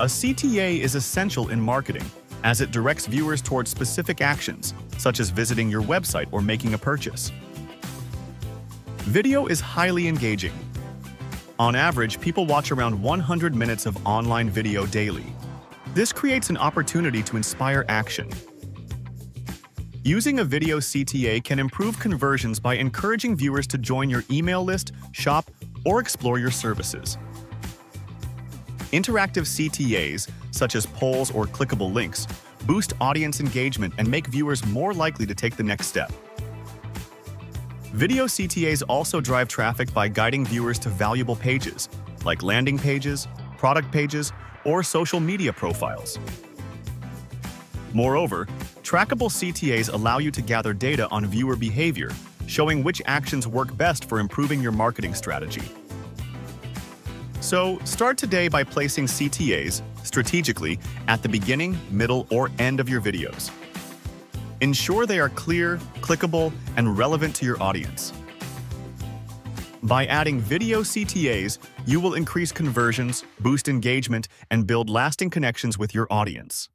A CTA is essential in marketing, as it directs viewers towards specific actions, such as visiting your website or making a purchase. Video is highly engaging. On average, people watch around 100 minutes of online video daily. This creates an opportunity to inspire action. Using a video CTA can improve conversions by encouraging viewers to join your email list, shop, or explore your services. Interactive CTAs, such as polls or clickable links, boost audience engagement and make viewers more likely to take the next step. Video CTAs also drive traffic by guiding viewers to valuable pages, like landing pages, product pages, or social media profiles. Moreover, trackable CTAs allow you to gather data on viewer behavior, showing which actions work best for improving your marketing strategy. So, start today by placing CTAs strategically at the beginning, middle, or end of your videos. Ensure they are clear, clickable, and relevant to your audience. By adding video CTAs, you will increase conversions, boost engagement, and build lasting connections with your audience.